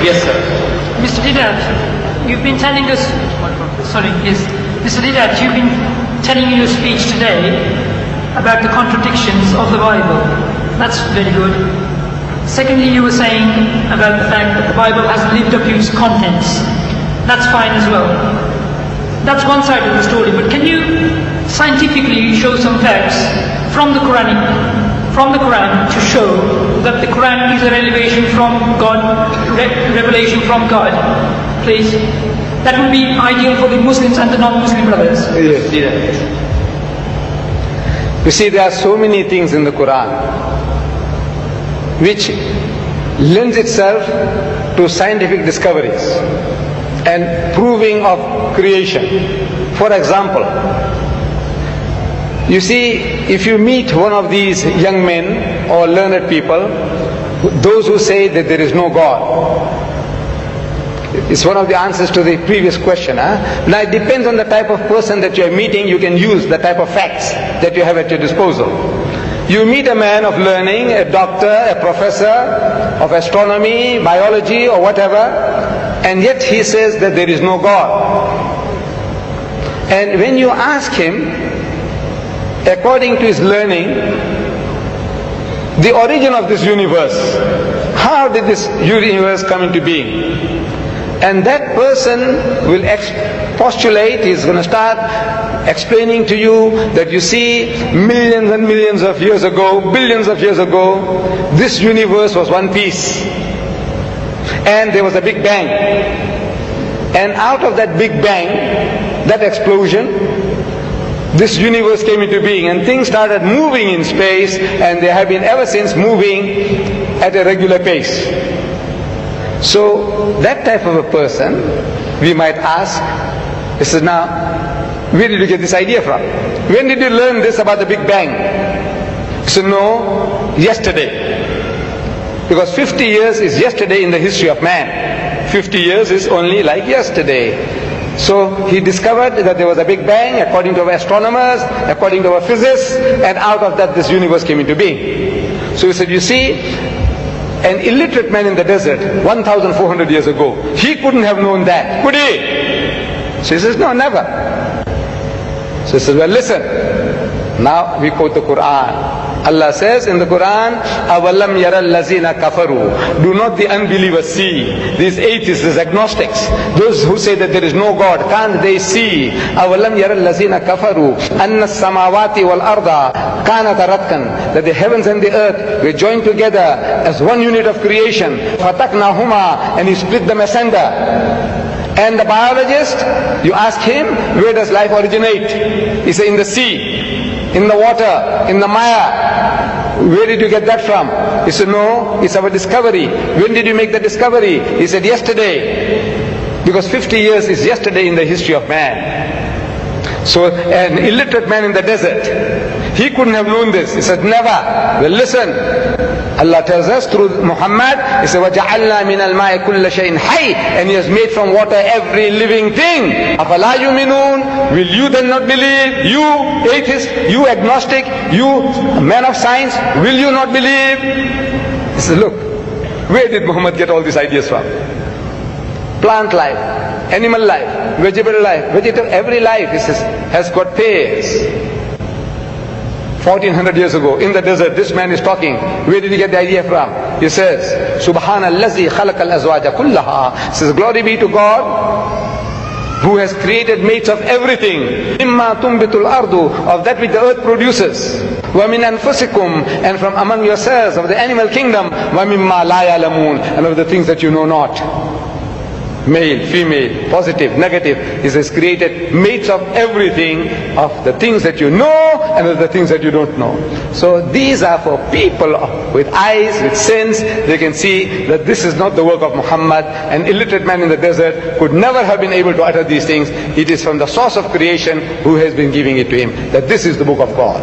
Yes, sir. Mr. Deedat, you've been telling us, sorry, yes, Mr. Deedat, you've been telling in your speech today about the contradictions of the Bible. That's very good. Secondly, you were saying about the fact that the Bible has lived up to its contents. That's fine as well. That's one side of the story, but can you scientifically show some facts from the Quran to show that the Quran is a revelation from God, revelation from God, please? That would be ideal for the Muslims and the non-Muslim brothers. Yes. You see, there are so many things in the Quran which lends itself to scientific discoveries and proving of creation. For example, you see, if you meet one of these young men or learned people, those who say that there is no God, it's one of the answers to the previous question. Now it depends on the type of person that you are meeting. You can use the type of facts that you have at your disposal. You meet a man of learning, a doctor, a professor of astronomy, biology or whatever, and yet he says that there is no God. And when you ask him, according to his learning, the origin of this universe, how did this universe come into being? And that person will postulate, he's going to start explaining to you that you see, millions and millions of years ago, billions of years ago, this universe was one piece. And there was a big bang. And out of that big bang, that explosion, this universe came into being and things started moving in space, and they have been ever since moving at a regular pace. So that type of a person, we might ask, he says, now, where did you get this idea from? When did you learn this about the Big Bang? He said, no, yesterday. Because 50 years is yesterday in the history of man. 50 years is only like yesterday. So he discovered that there was a Big Bang according to our astronomers, according to our physicists, and out of that this universe came into being. So he said, you see, an illiterate man in the desert 1,400 years ago, he couldn't have known that, could he? So he says, no, never. So he says, well, listen, now we quote the Quran. Allah says in the Quran, أَوَلَمْ يَرَ الَّذِينَ كَفَرُوا. Do not the unbelievers see? These atheists, these agnostics, those who say that there is no God, can't they see? أَوَلَمْ يَرَ الَّذِينَ كَفَرُوا أَنَّ السَّمَاوَاتِ وَالْأَرْضَ كَانَتَ رَتْقًا. That the heavens and the earth were joined together as one unit of creation. فَتَقْنَاهُمَا. And he split them asunder. And the biologist, you ask him, where does life originate? He says, in the sea, in the water, in the mire. Where did you get that from? He said, no, it's our discovery. When did you make the discovery? He said, yesterday. Because 50 years is yesterday in the history of man. So an illiterate man in the desert, he couldn't have known this. He said, never. Well, listen. Allah tells us through Muhammad, He said, وَجَعَلْنَا مِنَ الْمَاءِ كُلَّ شَيْءٍ حَيٍّ. And He has made from water every living thing. أَفَلَا يُؤْمِنُونَ. Will you then not believe? You atheist, you agnostic, you man of science, will you not believe? He said, look, where did Muhammad get all these ideas from? Plant life, animal life, vegetable life, every life, he says, has got pairs. 1400 years ago, in the desert, this man is talking. Where did he get the idea from? He says, Subhanallazi khalaqal azwaja kullaha. Says, glory be to God, who has created mates of everything. Mimma tumbitul ardu, of that which the earth produces. Wa min anfusikum, and from among yourselves, of the animal kingdom. Wa mimma la ya'lamun, and of the things that you know not. Male, female, positive, negative. He says, created mates of everything, of the things that you know and of the things that you don't know. So these are for people with eyes, with sense. They can see that this is not the work of Muhammad. An illiterate man in the desert could never have been able to utter these things. It is from the source of creation who has been giving it to him, that this is the book of God.